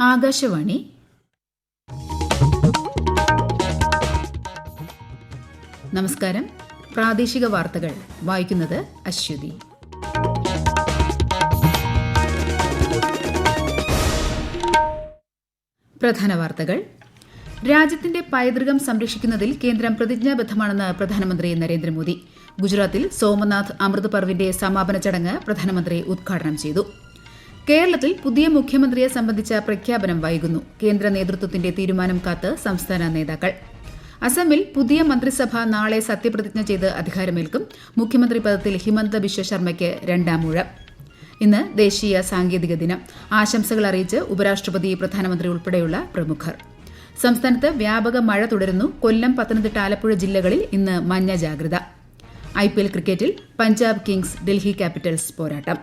ആകാശവാണി. നമസ്കാരം. പ്രാദേശിക വാർത്തകൾ വായിക്കുന്നത് അശ്വതി. പ്രധാന വാർത്തകൾ. രാജ്യത്തിന്റെ പൈതൃകം സംരക്ഷിക്കുന്നതിൽ കേന്ദ്രം പ്രതിജ്ഞാബദ്ധമാണെന്ന് പ്രധാനമന്ത്രി നരേന്ദ്രമോദി. ഗുജറാത്തിൽ സോമനാഥ് അമൃത് പർവിന്റെ സമാപന ചടങ്ങ് പ്രധാനമന്ത്രി ഉദ്ഘാടനം ചെയ്തു. കേരളത്തിൽ പുതിയ മുഖ്യമന്ത്രിയെ സംബന്ധിച്ച പ്രഖ്യാപനം വൈകുന്നു. കേന്ദ്ര നേതൃത്വത്തിന്റെ തീരുമാനം കാത്ത് സംസ്ഥാന നേതാക്കൾ. അസമിൽ പുതിയ മന്ത്രിസഭ നാളെ സത്യപ്രതിജ്ഞ ചെയ്ത് അധികാരമേൽക്കും. മുഖ്യമന്ത്രി പദത്തിൽ ഹിമന്ത ബിശ്വ ശർമ്മയ്ക്ക് രണ്ടാം ഊഴം. ഇന്ന് ദേശീയ സാങ്കേതിക ദിനം. ആശംസകൾ അറിയിച്ച് ഉപരാഷ്ട്രപതി, പ്രധാനമന്ത്രി ഉൾപ്പെടെയുള്ള പ്രമുഖർ. സംസ്ഥാനത്ത് വ്യാപക മഴ തുടരുന്നു. കൊല്ലം, പത്തനംതിട്ട, ആലപ്പുഴ ജില്ലകളിൽ ഇന്ന് മഞ്ഞ ജാഗ്രത. IPL ക്രിക്കറ്റിൽ പഞ്ചാബ് കിങ്സ് ഡൽഹി ക്യാപിറ്റൽസ് പോരാട്ടം.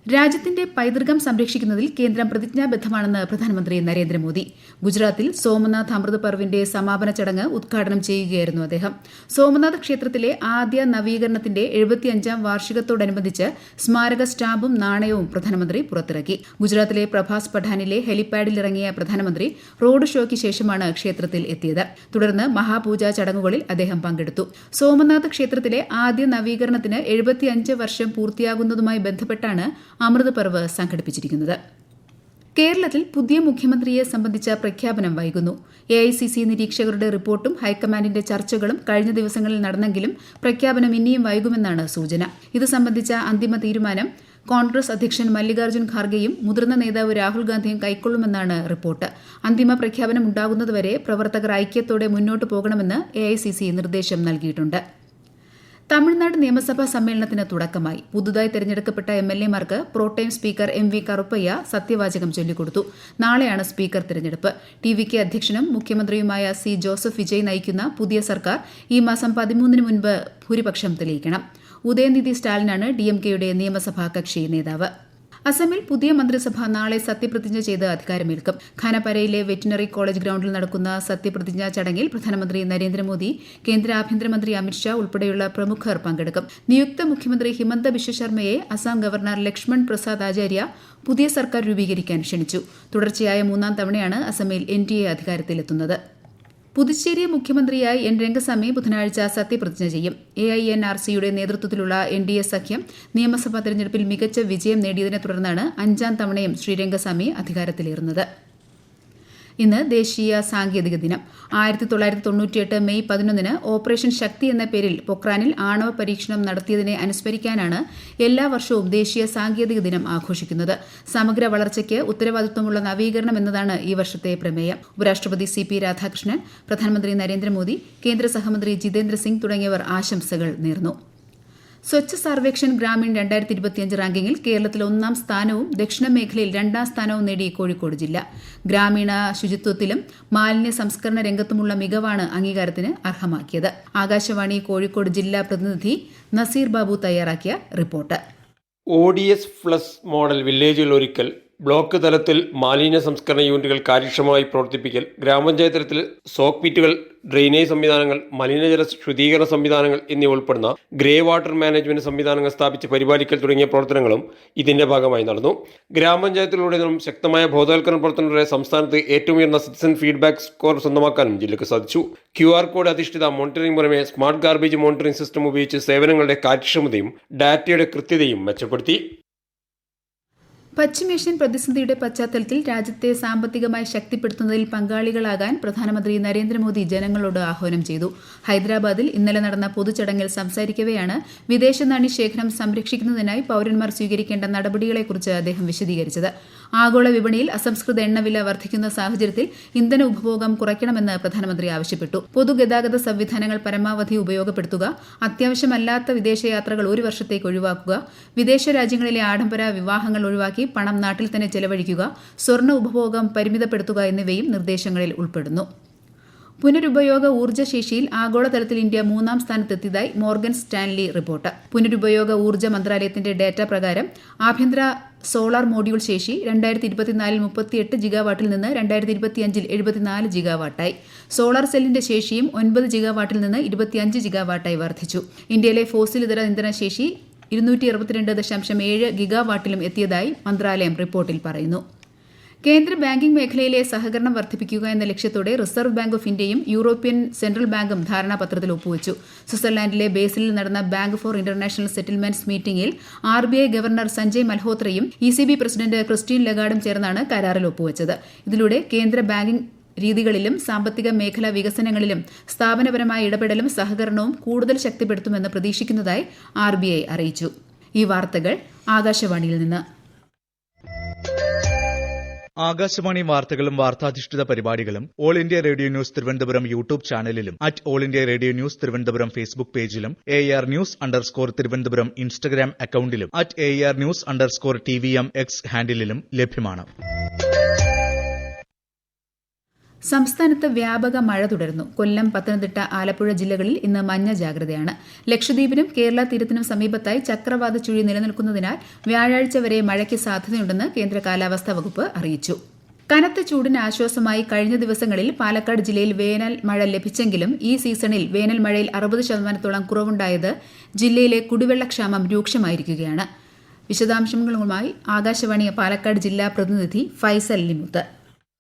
രാജ്യത്തിന്റെ പൈതൃകം സംരക്ഷിക്കുന്നതിൽ കേന്ദ്രം പ്രതിജ്ഞാബദ്ധമാണെന്ന് പ്രധാനമന്ത്രി നരേന്ദ്രമോദി. ഗുജറാത്തിൽ സോമനാഥ് അമൃത് പർവിന്റെ സമാപന ചടങ്ങ് ഉദ്ഘാടനം ചെയ്യുകയായിരുന്നു അദ്ദേഹം. സോമനാഥ് ക്ഷേത്രത്തിലെ ആദ്യ നവീകരണത്തിന്റെ 75ാം വാർഷികത്തോടനുബന്ധിച്ച് സ്മാരക സ്റ്റാമ്പും നാണയവും പ്രധാനമന്ത്രി പുറത്തിറക്കി. ഗുജറാത്തിലെ പ്രഭാസ് പഠാനിലെ ഹെലിപാഡിലിറങ്ങിയ പ്രധാനമന്ത്രി റോഡ് ഷോയ്ക്ക് ശേഷമാണ് ക്ഷേത്രത്തിൽ എത്തിയത്. തുടർന്ന് മഹാപൂജാ ചടങ്ങുകളിൽ അദ്ദേഹം പങ്കെടുത്തു. സോമനാഥ് ക്ഷേത്രത്തിലെ ആദ്യ നവീകരണത്തിന് 75 വർഷം പൂർത്തിയാകുന്നതുമായി ബന്ധപ്പെട്ടാണ് അമൃത് പർവ് സംഘടിപ്പിച്ചിരിക്കുന്നത്. കേരളത്തിൽ പുതിയ മുഖ്യമന്ത്രിയെ സംബന്ധിച്ച പ്രഖ്യാപനം വൈകുന്നു. AICC നിരീക്ഷകരുടെ റിപ്പോർട്ടും ഹൈക്കമാൻഡിന്റെ ചർച്ചകളും കഴിഞ്ഞ ദിവസങ്ങളിൽ നടന്നെങ്കിലും പ്രഖ്യാപനം ഇനിയും വൈകുമെന്നാണ് സൂചന. ഇത് സംബന്ധിച്ച അന്തിമ തീരുമാനം കോൺഗ്രസ് അധ്യക്ഷൻ മല്ലികാർജ്ജുൻ ഖാർഗെയും മുതിർന്ന നേതാവ് രാഹുൽ ഗാന്ധിയും കൈക്കൊള്ളുമെന്നാണ് റിപ്പോർട്ട്. അന്തിമ പ്രഖ്യാപനം ഉണ്ടാകുന്നതുവരെ പ്രവർത്തകർ ഐക്യത്തോടെ മുന്നോട്ടു പോകണമെന്ന് AICC നിർദ്ദേശം നൽകിയിട്ടുണ്ട്. തമിഴ്നാട് നിയമസഭാ സമ്മേളനത്തിന് തുടക്കമായി. പുതുതായി തെരഞ്ഞെടുക്കപ്പെട്ട MLA-മാർക്ക് പ്രോടൈം സ്പീക്കർ MV കറുപ്പയ്യ സത്യവാചകം ചൊല്ലിക്കൊടുത്തു. നാളെയാണ് സ്പീക്കർ തെരഞ്ഞെടുപ്പ്. TVK അധ്യക്ഷനും മുഖ്യമന്ത്രിയുമായ C. ജോസഫ് വിജയ് നയിക്കുന്ന പുതിയ സർക്കാർ ഈ മാസം 13 മുൻപ് ഭൂരിപക്ഷം തെളിയിക്കണം. ഉദയനിധി സ്റ്റാലിനാണ് DMK-യുടെ നിയമസഭാ കക്ഷി നേതാവ്. അസമിൽ പുതിയ മന്ത്രിസഭ നാളെ സത്യപ്രതിജ്ഞ ചെയ്ത് അധികാരമേൽക്കും. ഖാനപരയിലെ വെറ്റിനറി കോളേജ് ഗ്രൌണ്ടിൽ നടക്കുന്ന സത്യപ്രതിജ്ഞാ ചടങ്ങിൽ പ്രധാനമന്ത്രി നരേന്ദ്രമോദി, കേന്ദ്ര ആഭ്യന്തരമന്ത്രി അമിത്ഷാ ഉൾപ്പെടെയുള്ള പ്രമുഖർ പങ്കെടുക്കും. നിയുക്ത മുഖ്യമന്ത്രി ഹിമന്ത ബിശ്വ ശർമ്മയെ അസം ഗവർണർ ലക്ഷ്മൺ പ്രസാദ് ആചാര്യ പുതിയ സർക്കാർ രൂപീകരിക്കാൻ ക്ഷണിച്ചു. തുടർച്ചയായ 3ാം തവണയാണ് അസമിൽ NDA അധികാരത്തിലെത്തുന്നത്. പുതുച്ചേരി മുഖ്യമന്ത്രിയായി N. രംഗസ്വാമി ബുധനാഴ്ച സത്യപ്രതിജ്ഞ ചെയ്യും. AINRC-യുടെ നേതൃത്വത്തിലുള്ള NDA സഖ്യം നിയമസഭാ തെരഞ്ഞെടുപ്പിൽ മികച്ച വിജയം നേടിയതിനെ തുടർന്നാണ് 5ാം തവണയും ശ്രീ രംഗസ്വാമി അധികാരത്തിലേറുന്നത്. ഇന്ന് ദേശീയ സാങ്കേതിക ദിനം. 1998 മെയ് 11 ഓപ്പറേഷൻ ശക്തി എന്ന പേരിൽ പൊക്രാനിൽ ആണവ പരീക്ഷണം നടത്തിയതിനെ അനുസ്മരിക്കാനാണ് എല്ലാ വർഷവും ദേശീയ സാങ്കേതിക ദിനം ആഘോഷിക്കുന്നത്. സമഗ്ര വളർച്ചയ്ക്ക് ഉത്തരവാദിത്വമുള്ള നവീകരണം എന്നതാണ് ഈ വർഷത്തെ പ്രമേയം. ഉപരാഷ്ട്രപതി CP രാധാകൃഷ്ണൻ, പ്രധാനമന്ത്രി നരേന്ദ്രമോദി, കേന്ദ്ര സഹമന്ത്രി ജിതേന്ദ്ര സിംഗ് തുടങ്ങിയവർ ആശംസകൾ നേർന്നു. സ്വച്ഛ് സർവേക്ഷൺ ഗ്രാമീൺ 2025 റാങ്കിങ്ങിൽ കേരളത്തിൽ 1ാം സ്ഥാനവും ദക്ഷിണ മേഖലയിൽ 2ാം സ്ഥാനവും നേടി കോഴിക്കോട് ജില്ല. ഗ്രാമീണ ശുചിത്വത്തിലും മാലിന്യ സംസ്കരണ രംഗത്തുമുള്ള മികവാണ് അംഗീകാരത്തിന് അർഹമാക്കിയത്. ആകാശവാണി കോഴിക്കോട് ജില്ലാ പ്രതിനിധി നസീർ ബാബു തയ്യാറാക്കിയ റിപ്പോർട്ട്. ODS+ മോഡൽ വില്ലേജുകൾ ഒരുക്കൽ, ബ്ലോക്ക് തലത്തിൽ മാലിന്യ സംസ്കരണ യൂണിറ്റുകൾ കാര്യക്ഷമമായി പ്രവർത്തിപ്പിക്കൽ, ഗ്രാമപഞ്ചായത്ത് തലത്തിൽ സോക്ക് പിറ്റുകൾ, ഡ്രെയിനേജ് സംവിധാനങ്ങൾ, മലിനജല ശുദ്ധീകരണ സംവിധാനങ്ങൾ എന്നിവ ഉൾപ്പെടുന്ന ഗ്രേ വാട്ടർ മാനേജ്മെന്റ് സംവിധാനങ്ങൾ സ്ഥാപിച്ച് പരിപാലിക്കൽ തുടങ്ങിയ പ്രവർത്തനങ്ങളും ഇതിന്റെ ഭാഗമായി നടന്നു. ഗ്രാമപഞ്ചായത്തിലൂടെയും ശക്തമായ ബോധവൽക്കരണ പ്രവർത്തനങ്ങളുടെ സംസ്ഥാനത്ത് ഏറ്റവും ഉയർന്ന സിറ്റിസൺ ഫീഡ്ബാക്ക് സ്കോർ സ്വന്തമാക്കാനും ജില്ലയ്ക്ക് സാധിച്ചു. QR കോഡ് അധിഷ്ഠിത മോണിറ്ററിംഗ് പുറമെ സ്മാർട്ട് ഗാർബേജ് മോണിറ്ററിംഗ് സിസ്റ്റം ഉപയോഗിച്ച് സേവനങ്ങളുടെ കാര്യക്ഷമതയും ഡാറ്റയുടെ കൃത്യതയും മെച്ചപ്പെടുത്തി. പശ്ചിമേഷ്യൻ പ്രതിസന്ധിയുടെ പശ്ചാത്തലത്തിൽ രാജ്യത്തെ സാമ്പത്തികമായി ശക്തിപ്പെടുത്തുന്നതിൽ പങ്കാളികളാകാൻ പ്രധാനമന്ത്രി നരേന്ദ്രമോദി ജനങ്ങളോട് ആഹ്വാനം ചെയ്തു. ഹൈദരാബാദിൽ ഇന്നലെ നടന്ന പൊതുചടങ്ങിൽ സംസാരിക്കവെയാണ് വിദേശ നാണ്യ ശേഖരം സംരക്ഷിക്കുന്നതിനായി പൌരന്മാർ സ്വീകരിക്കേണ്ട നടപടികളെക്കുറിച്ച് അദ്ദേഹം വിശദീകരിച്ചത്. ആഗോള വിപണിയിൽ അസംസ്കൃത എണ്ണവില വർദ്ധിക്കുന്ന സാഹചര്യത്തിൽ ഇന്ധന ഉപഭോഗം കുറയ്ക്കണമെന്ന് പ്രധാനമന്ത്രി ആവശ്യപ്പെട്ടു. പൊതുഗതാഗത സംവിധാനങ്ങൾ പരമാവധി ഉപയോഗപ്പെടുത്തുക, അത്യാവശ്യമല്ലാത്ത വിദേശയാത്രകൾ 1 വർഷത്തേക്ക് ഒഴിവാക്കുക, വിദേശ രാജ്യങ്ങളിലെ ആഡംബര വിവാഹങ്ങൾ ഒഴിവാക്കി പണം നാട്ടിൽ തന്നെ ചെലവഴിക്കുക, സ്വർണ്ണ ഉപഭോഗം പരിമിതപ്പെടുത്തുക എന്നിവയും നിർദ്ദേശങ്ങളിൽ ഉൾപ്പെടുന്നു. പുനരുപയോഗ ഊർജ്ജശേഷിയിൽ ആഗോളതലത്തിൽ ഇന്ത്യ 3ാം സ്ഥാനത്തെത്തിയതായി മോർഗൻ സ്റ്റാൻലി റിപ്പോർട്ട്. പുനരുപയോഗ ഊർജ്ജ മന്ത്രാലയത്തിന്റെ ഡാറ്റ പ്രകാരം ആഭ്യന്തര സോളാർ മോഡ്യൂൾ ശേഷി 2024 38 ജിഗാവാട്ടിൽ നിന്ന് 2025 74 ജിഗാവാട്ടായി. സോളാർ സെല്ലിന്റെ ശേഷിയും 9 ജിഗാവാട്ടിൽ നിന്ന് 25 ജിഗാവാട്ടായി വർദ്ധിച്ചു. ഇന്ത്യയിലെ ഫോസിൽ ഇതര ഇന്ധന ശേഷി 262.7 ഗിഗാവാട്ടിലും എത്തിയതായി മന്ത്രാലയം റിപ്പോർട്ടിൽ പറയുന്നു. കേന്ദ്ര ബാങ്കിംഗ് മേഖലയിലെ സഹകരണം വർദ്ധിപ്പിക്കുക എന്ന ലക്ഷ്യത്തോടെ റിസർവ് ബാങ്ക് ഓഫ് ഇന്ത്യയും യൂറോപ്യൻ സെൻട്രൽ ബാങ്കും ധാരണാപത്രത്തിൽ ഒപ്പുവച്ചു. സ്വിറ്റ്സർലാൻഡിലെ ബേസിലിൽ നടന്ന ബാങ്ക് ഫോർ ഇന്റർനാഷണൽ സെറ്റിൽമെന്റ്സ് മീറ്റിംഗിൽ RBI ഗവർണർ സഞ്ജയ് മൽഹോത്രയും ECB പ്രസിഡന്റ് ക്രിസ്റ്റീൻ ലഗാർഡും ചേർന്നാണ് കരാറിൽ ഒപ്പുവച്ചത്. ഇതിലൂടെ കേന്ദ്ര ബാങ്കിംഗ് രീതികളിലും സാമ്പത്തിക മേഖലാ വികസനങ്ങളിലും സ്ഥാപനപരമായ ഇടപെടലും സഹകരണവും കൂടുതൽ ശക്തിപ്പെടുത്തുമെന്ന് പ്രതീക്ഷിക്കുന്നതായി RBI അറിയിച്ചു. ഈ വാർത്തകൾ ആകാശവാണിയിൽ നിന്ന്. ആകാശവാണി വാർത്തകളും വാർത്താധിഷ്ഠിത പരിപാടികളും all India radio news Thiruvananthapuram YouTube ചാനലിലും all India radio news Thiruvananthapuram Facebook പേജിലും AR News_ തിരുവനന്തപുരം ഇൻസ്റ്റഗ്രാം അക്കൌണ്ടിലും AR News_TVM X ഹാൻഡിലും ലഭ്യമാണ്. സംസ്ഥാനത്ത് വ്യാപക മഴ തുടരുന്നു. കൊല്ലം, പത്തനംതിട്ട, ആലപ്പുഴ ജില്ലകളിൽ ഇന്ന് മഞ്ഞ ജാഗ്രതയാണ്. ലക്ഷദ്വീപിനും കേരള തീരത്തിനും സമീപത്തായി ചക്രവാത ചുഴി നിലനിൽക്കുന്നതിനാൽ വ്യാഴാഴ്ച വരെ മഴയ്ക്ക് സാധ്യതയുണ്ടെന്ന് കേന്ദ്ര കാലാവസ്ഥാ വകുപ്പ് അറിയിച്ചു. കനത്ത ചൂടിന് ആശ്വാസമായി കഴിഞ്ഞ ദിവസങ്ങളിൽ പാലക്കാട് ജില്ലയിൽ വേനൽ മഴ ലഭിച്ചെങ്കിലും ഈ സീസണിൽ വേനൽ മഴയിൽ 60% കുറവുണ്ടായത് ജില്ലയിലെ കുടിവെള്ളക്ഷാമം രൂക്ഷമായിരിക്കുകയാണ്. വിശദാംശങ്ങളുമായി ആകാശവാണി പാലക്കാട് ജില്ലാ പ്രതിനിധി ഫൈസൽ ലിമുത്ത്.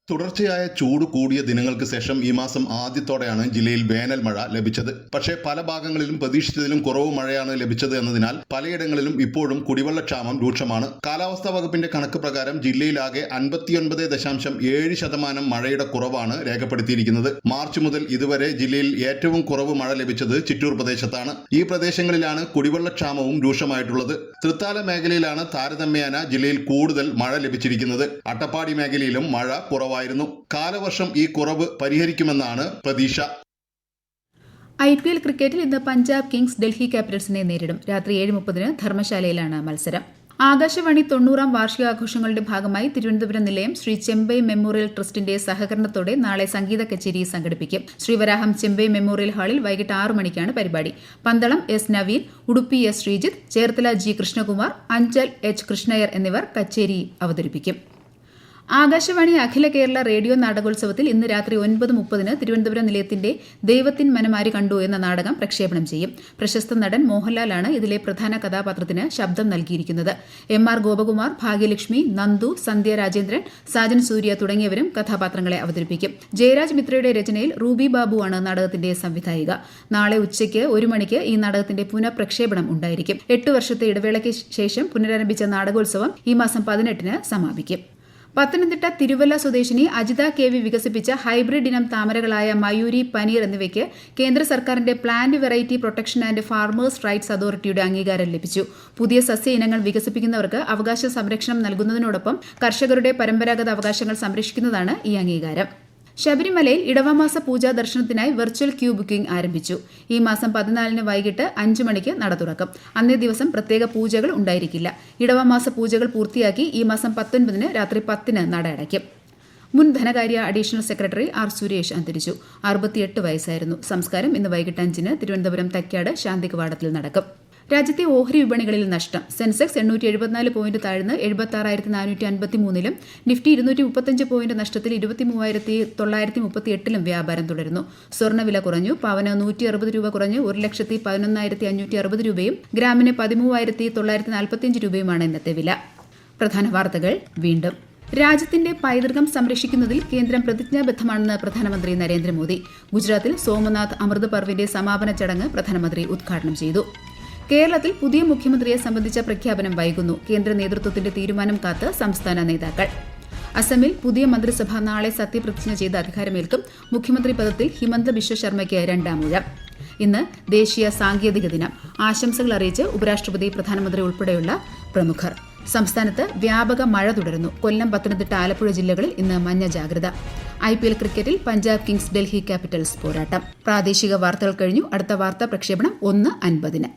തുടർച്ചയായ ചൂട് കൂടിയ ദിനങ്ങൾക്ക് ശേഷം ഈ മാസം ആദ്യത്തോടെയാണ് ജില്ലയിൽ വേനൽ മഴ ലഭിച്ചത്. പക്ഷേ പല ഭാഗങ്ങളിലും പ്രതീക്ഷിച്ചതിലും കുറവ് മഴയാണ് ലഭിച്ചത് എന്നതിനാൽ പലയിടങ്ങളിലും ഇപ്പോഴും കുടിവെള്ളക്ഷാമം രൂക്ഷമാണ്. കാലാവസ്ഥാ വകുപ്പിന്റെ കണക്ക് പ്രകാരം ജില്ലയിലാകെ 59.7% മഴയുടെ കുറവാണ് രേഖപ്പെടുത്തിയിരിക്കുന്നത്. മാർച്ച് മുതൽ ഇതുവരെ ജില്ലയിൽ ഏറ്റവും കുറവ് മഴ ലഭിച്ചത് ചിറ്റൂർ പ്രദേശത്താണ്. ഈ പ്രദേശങ്ങളിലാണ് കുടിവെള്ളക്ഷാമവും രൂക്ഷമായിട്ടുള്ളത്. തൃത്താല മേഖലയിലാണ് താരതമ്യേന ജില്ലയിൽ കൂടുതൽ മഴ ലഭിച്ചിരിക്കുന്നത്. അട്ടപ്പാടി മേഖലയിലും മഴ കുറവായിരുന്നു. കാലവർഷം ഈ കുറവ് പരിഹരിക്കുമെന്നാണ് പ്രതീക്ഷ. IPL ക്രിക്കറ്റിൽ ഇന്ന് പഞ്ചാബ് കിങ്സ് ഡൽഹി ക്യാപിറ്റൽസിനെ നേരിടും. രാത്രി 7:30 ധർമ്മശാലയിലാണ് മത്സരം. ആകാശവാണി 90ാം വാർഷികാഘോഷങ്ങളുടെ ഭാഗമായി തിരുവനന്തപുരം നിലയം ശ്രീ ചെമ്പൈ മെമ്മോറിയൽ ട്രസ്റ്റിന്റെ സഹകരണത്തോടെ നാളെ സംഗീത കച്ചേരി സംഘടിപ്പിക്കും. ശ്രീവരാഹം ചെമ്പൈ മെമ്മോറിയൽ ഹാളിൽ വൈകിട്ട് 6 മണിക്കാണ് പരിപാടി. Pandalam S Naveen, Udupi S Sreejith, Cherthala G Krishnakumar, Anchal H Krishna Iyer എന്നിവർ കച്ചേരി അവതരിപ്പിക്കും. ആകാശവാണി അഖില കേരള റേഡിയോ നാടകോത്സവത്തിൽ ഇന്ന് രാത്രി 9:30 തിരുവനന്തപുരം നിലയത്തിന്റെ ദൈവത്തിൻ മനമാരി കണ്ടു എന്ന നാടകം പ്രക്ഷേപണം ചെയ്യും. പ്രശസ്ത നടൻ മോഹൻലാലാണ് ഇതിലെ പ്രധാന കഥാപാത്രത്തിന് ശബ്ദം നൽകിയിരിക്കുന്നത്. MR ഗോപകുമാർ, ഭാഗ്യലക്ഷ്മി, നന്ദു, സന്ധ്യ രാജേന്ദ്രൻ, സാജൻ സൂര്യ തുടങ്ങിയവരും കഥാപാത്രങ്ങളെ അവതരിപ്പിക്കും. ജയരാജ് മിത്രയുടെ രചനയിൽ റൂബി ബാബുവാണ് നാടകത്തിന്റെ സംവിധായിക. നാളെ ഉച്ചയ്ക്ക് 1 മണിക്ക് ഈ നാടകത്തിന്റെ പുനഃപ്രക്ഷേപണം ഉണ്ടായിരിക്കും. 8 വർഷത്തെ ഇടവേളയ്ക്ക് ശേഷം പുനരാരംഭിച്ച നാടകോത്സവം ഈ മാസം 18 സമാപിക്കും. പത്തനംതിട്ട തിരുവല്ല സ്വദേശിനി അജിത KV വികസിപ്പിച്ച ഹൈബ്രിഡ് ഇനം താമരകളായ മയൂരി, പനീർ എന്നിവയ്ക്ക് കേന്ദ്ര സർക്കാരിന്റെ plant variety protection and farmers rights അതോറിറ്റിയുടെ അംഗീകാരം ലഭിച്ചു. പുതിയ സസ്യ ഇനങ്ങൾ വികസിപ്പിക്കുന്നവർക്ക് അവകാശ സംരക്ഷണം നൽകുന്നതിനോടൊപ്പം കർഷകരുടെ പരമ്പരാഗത അവകാശങ്ങൾ സംരക്ഷിക്കുന്നതാണ് ഈ അംഗീകാരം. ശബരിമലയിൽ ഇടവമാസ പൂജാ ദർശനത്തിനായി വെർച്വൽ ക്യൂ ബുക്കിംഗ് ആരംഭിച്ചു. ഈ മാസം 14 വൈകിട്ട് 5 മണിക്ക് നട തുറക്കും. അന്നേ ദിവസം പ്രത്യേക പൂജകൾ ഉണ്ടായിരിക്കില്ല. ഇടവമാസ പൂജകൾ പൂർത്തിയാക്കി ഈ മാസം 19 രാത്രി 10 നട അടയ്ക്കും. മുൻ ധനകാര്യ അഡീഷണൽ സെക്രട്ടറി R സുരേഷ് അന്തരിച്ചു. 68 വയസ്സായിരുന്നു. സംസ്കാരം ഇന്ന് വൈകിട്ട് 5 തിരുവനന്തപുരം തൈക്കാട് ശാന്തി കവാടത്തിൽ നടക്കും. രാജ്യത്തെ ഓഹരി വിപണികളിൽ നഷ്ടം. സെൻസെക്സ് 874 പോയിന്റ് താഴ്ന്ന് 76,453-ലും നിഫ്റ്റി 235 പോയിന്റ് നഷ്ടത്തിൽ 23,938-ലും വ്യാപാരം തുടരുന്നു. സ്വർണ്ണവില കുറഞ്ഞു. പവന് 160 രൂപ കുറഞ്ഞ് 1,11,560 രൂപയും ഗ്രാമിന് 13,945 രൂപയുമാണ് ഇന്നത്തെ വില. പ്രധാന വാർത്തകൾ വീണ്ടും. രാജ്യത്തിന്റെ പൈതൃകം സംരക്ഷിക്കുന്നതിൽ കേന്ദ്രം പ്രതിജ്ഞാബദ്ധമാണെന്ന് പ്രധാനമന്ത്രി നരേന്ദ്രമോദി. ഗുജറാത്തിൽ സോമനാഥ് അമൃത് പർവിന്റെ സമാപന ചടങ്ങ് പ്രധാനമന്ത്രി ഉദ്ഘാടനം ചെയ്തു. കേരളത്തിൽ പുതിയ മുഖ്യമന്ത്രിയെ സംബന്ധിച്ച പ്രഖ്യാപനം വൈകുന്നു. കേന്ദ്ര നേതൃത്വത്തിന്റെ തീരുമാനം കാത്ത് സംസ്ഥാന നേതാക്കൾ. അസമിൽ പുതിയ മന്ത്രിസഭ നാളെ സത്യപ്രതിജ്ഞ ചെയ്ത് അധികാരമേൽക്കും. മുഖ്യമന്ത്രി പദത്തിൽ ഹിമന്ത ബിശ്വ ശർമ്മയ്ക്ക് 2ാം ഊഴം. ഇന്ന് ദേശീയ സാങ്കേതിക ദിനം. ആശംസകൾ അറിയിച്ച് ഉപരാഷ്ട്രപതി, പ്രധാനമന്ത്രി ഉൾപ്പെടെയുള്ള പ്രമുഖർ. സംസ്ഥാനത്ത് വ്യാപക മഴ തുടരുന്നു. കൊല്ലം, പത്തനംതിട്ട, ആലപ്പുഴ ജില്ലകളിൽ ഇന്ന് മഞ്ഞ ജാഗ്രത. IPL ക്രിക്കറ്റിൽ പഞ്ചാബ് കിങ്സ് ഡൽഹി ക്യാപിറ്റൽസ് പോരാട്ടം. പ്രാദേശിക വാർത്തകൾ കഴിഞ്ഞു. അടുത്ത വാർത്താ പ്രക്ഷേപണം 1:50.